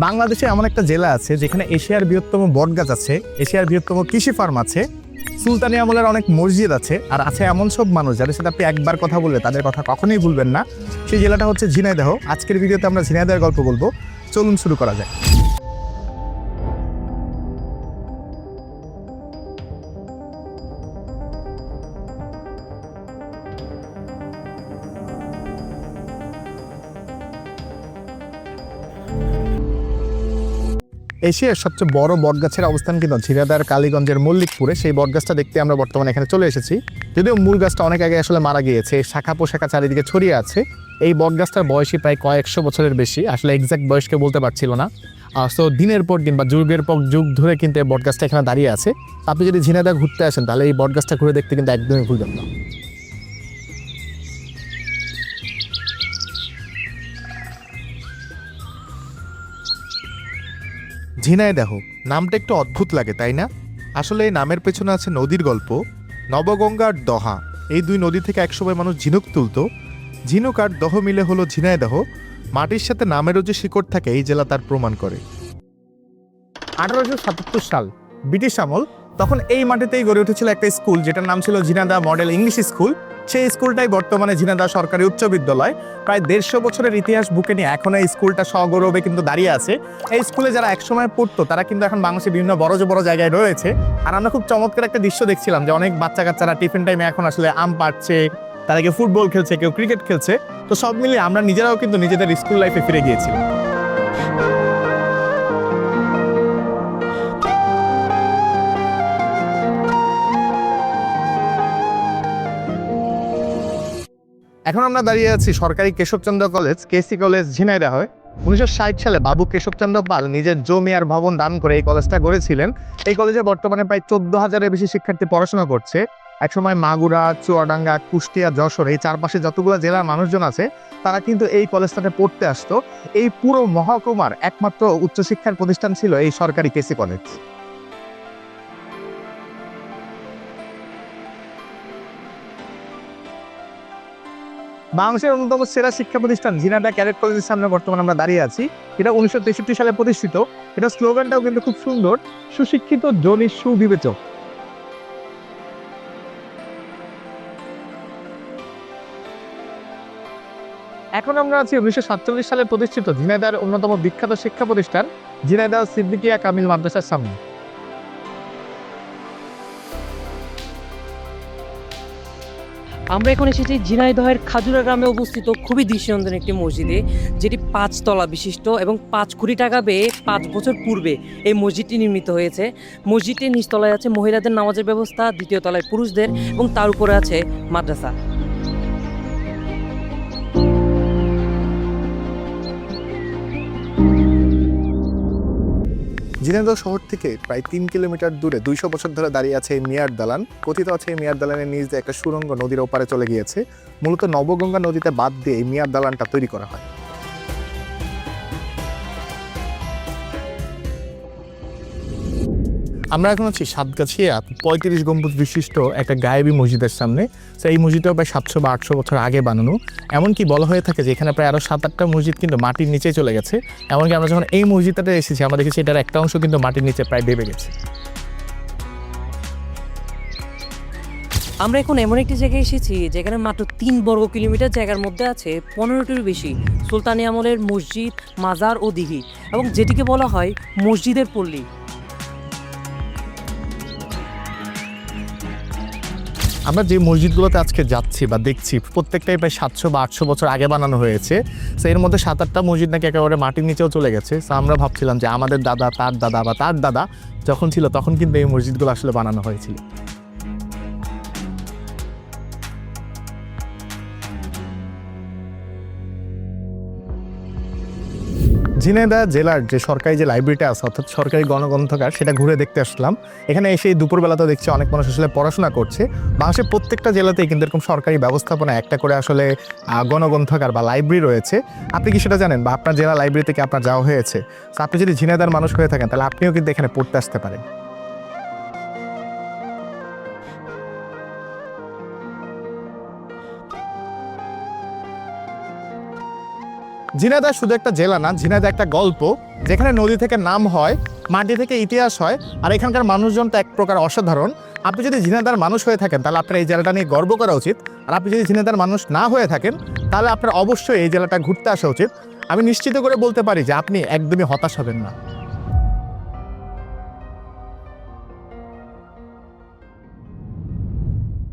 বাংলাদেশে এমন একটা জেলা আছে যেখানে এশিয়ার বৃহত্তম বটগাছ আছে, এশিয়ার বৃহত্তম কৃষি ফার্ম আছে, সুলতানি আমলের অনেক মসজিদ আছে, আর আছে এমন সব মানুষ যাদের সাথে আপনি একবার কথা বললে তাদের কথা কখনোই ভুলবেন না। সেই জেলাটা হচ্ছে ঝিনাইদহ। আজকের ভিডিওতে আমরা ঝিনাইদহের গল্প বলবো। চলুন শুরু করা যায়। এশিয়ার সবচেয়ে বড় বটগাছের অবস্থান কিন্তু ঝিনাইদহের কালীগঞ্জের মল্লিকপুরে। সেই বটগাছটা দেখতে আমরা বর্তমানে এখানে চলে এসেছি। যদিও মূল গাছটা অনেক আগে আসলে মারা গিয়েছে, শাখা পোশাখা চারিদিকে ছড়িয়ে আছে। এই বটগাছটার বয়সই প্রায় কয়েকশো বছরের বেশি, আসলে এক্সাক্ট বয়সকে বলতে পারছিল না। সো দিনের পর দিন বা যুগের পর যুগ ধরে কিন্তু এই বটগাছটা এখানে দাঁড়িয়ে আছে। আপনি যদি ঝিনাইদহ ঘুরতে আসেন তাহলে এই বটগাছটা ঘুরে দেখতে কিন্তু একদমই ভুলবেন না। ঝিনাইদহ নামটা একটু অদ্ভুত লাগে, তাই না? আসলে এই নামের পেছনে আছে নদীর গল্প। নবগঙ্গা আর দহা, এই দুই নদী থেকে একসময় মানুষ ঝিনুক তুলতো। ঝিনুক আর দহ মিলে হলো ঝিনাইদহ। মাটির সাথে নামেরও যে শিকড় থাকে এই জেলা তার প্রমাণ করে। 1877 সাল, ব্রিটিশ আমল। তখন এই মাটিতেই গড়ে উঠেছিল একটা স্কুল যেটার নাম ছিল ঝিনাইদহ মডেল ইংলিশ স্কুল। সেই স্কুলটাই বর্তমানে ঝিনাইদহ সরকারি উচ্চ বিদ্যালয়। প্রায় 150 বছরের ইতিহাস বুকে নিয়ে এখন এই স্কুলটা সগৌরবে কিন্তু দাঁড়িয়ে আছে। এই স্কুলে যারা একসময় পড়তো তারা কিন্তু এখন বাংলাদেশের বিভিন্ন বড় বড় জায়গায় রয়েছে। আর আমরা খুব চমৎকার একটা দৃশ্য দেখছিলাম যে অনেক বাচ্চা কাচ্চারা টিফিন টাইমে এখন আসলে আম পাড়ছে, তারা কেউ ফুটবল খেলছে, কেউ ক্রিকেট খেলছে। তো সব মিলিয়ে আমরা নিজেরাও কিন্তু নিজেদের স্কুল লাইফে ফিরে গিয়েছিলাম। এখন আমরা দাঁড়িয়ে আছি সরকারি কেশবচন্দ্র কলেজ, কেসি কলেজ ঝিনাইদহ। 1960 সালে বাবু কেশবচন্দ্র পাল নিজের জমি আর ভবন দান করে এই কলেজটা গড়েছিলেন। এই কলেজে বর্তমানে প্রায় 14,000-এর বেশি শিক্ষার্থী পড়াশোনা করছে। একসময় মাগুরা, চুয়াডাঙ্গা, কুষ্টিয়া, যশোর এই চারপাশে যতগুলো জেলার মানুষজন আছে তারা কিন্তু এই কলেজটাতে পড়তে আসতো। এই পুরো মহকুমার একমাত্র উচ্চশিক্ষার প্রতিষ্ঠান ছিল এই সরকারি কেসি কলেজ। বাংলাদেশের অন্যতম সেরা শিক্ষা প্রতিষ্ঠান ঝিনাইদহ ক্যাডেট কলেজের সামনে বর্তমানে আমরা দাঁড়িয়ে আছি। এটা 1963 সালে প্রতিষ্ঠিত। এটা স্লোগানটাও কিন্তু খুব সুন্দর, সুশিক্ষিত জনি সুবিবেচক। এখন আমরা আছি 1947 সালে প্রতিষ্ঠিত ঝিনাইদহের অন্যতম বিখ্যাত শিক্ষা প্রতিষ্ঠান ঝিনাইদহ সিদ্দিকিয়া কামিল মাদ্রাসার সামনে। আমরা এখন এসেছি ঝিনাইদহের খাজুরা গ্রামে অবস্থিত খুবই দৃশ্যনন্দন একটি মসজিদে, যেটি 5 তলা বিশিষ্ট এবং 5 কোটি টাকা ব্যয়ে 5 বছর পূর্বে এই মসজিদটি নির্মিত হয়েছে। মসজিদটির নিচতলায় আছে মহিলাদের নামাজের ব্যবস্থা, দ্বিতীয় তলায় পুরুষদের এবং তার উপরে আছে মাদ্রাসা। ঝিনাইদহ শহর থেকে প্রায় 3 কিলোমিটার দূরে 200 বছর ধরে দাঁড়িয়ে আছে এই মিয়ার দালান। কথিত আছে এই মিয়ার দালানের নিচ দিয়ে একটা সুড়ঙ্গ নদীর ওপারে চলে গিয়েছে। মূলত নবগঙ্গা নদীতে বাদ দিয়ে এই মিয়ার দালানটা তৈরি করা হয়। আমরা এখন আছি সাতগাছিয়া 35 গম্বুজ বিশিষ্ট একটা গায়েবী মসজিদের সামনে। তো এই মসজিদটা প্রায় 700 বা 800 বছর আগে বানানো। এমনকি বলা হয়ে থাকে যে এখানে প্রায় আরও 7-8টা মসজিদ কিন্তু মাটির নিচে চলে গেছে। এমনকি আমরা যখন এই মসজিদটাতে এসেছি আমরা দেখেছি এটার একটা অংশ কিন্তু মাটির নিচে প্রায় ডেবে গেছে। আমরা এখন এমন একটি জায়গায় এসেছি যেখানে মাত্র 3 বর্গ কিলোমিটার জায়গার মধ্যে আছে 15টির বেশি সুলতানি আমলের মসজিদ, মাজার ও দিঘি, এবং যেটিকে বলা হয় মসজিদের পল্লী। আমরা যে মসজিদগুলোতে আজকে যাচ্ছি বা দেখছি প্রত্যেকটাই প্রায় 700 বা 800 বছর আগে বানানো হয়েছে। সো এর মধ্যে 7-8টা মসজিদ নাকি একেবারে মাটির নিচেও চলে গেছে। সো আমরা ভাবছিলাম যে আমাদের দাদা, তার দাদা বা তার দাদা যখন ছিল তখন কিন্তু এই মসজিদগুলো আসলে বানানো হয়েছিল। ঝিনাইদহ জেলার যে সরকারি যে লাইব্রেরিটা আছে অর্থাৎ সরকারি গণগ্রন্থাগার, সেটা ঘুরে দেখতে আসলাম। এখানে এসে দুপুরবেলাতে দেখছি অনেক মানুষ আসলে পড়াশোনা করছে। বাংলাদেশের প্রত্যেকটা জেলাতেই কিন্তু এরকম সরকারি ব্যবস্থাপনা একটা করে আসলে গণগ্রন্থাগার বা লাইব্রেরি রয়েছে। আপনি কি সেটা জানেন বা আপনার জেলা লাইব্রেরি থেকে আপনার যাওয়া হয়েছে? তো আপনি যদি ঝিনাইদহের মানুষ হয়ে থাকেন তাহলে আপনিও কিন্তু এখানে পড়তে আসতে পারেন। ঝিনাইদহ শুধু একটা জেলা না, ঝিনাইদহ একটা গল্প, যেখানে নদী থেকে নাম হয়, মাটি থেকে ইতিহাস হয়, আর এখানকার মানুষজন তো এক প্রকার অসাধারণ। আপনি যদি ঝিনাইদহর মানুষ হয়ে থাকেন তাহলে আপনার এই জেলাটা নিয়ে গর্ব করা উচিত, আর আপনি যদি ঝিনাইদহর মানুষ না হয়ে থাকেন তাহলে আপনার অবশ্যই এই জেলাটা ঘুরতে আসা উচিত। আমি নিশ্চিত করে বলতে পারি যে আপনি একদমই হতাশ হবেন না।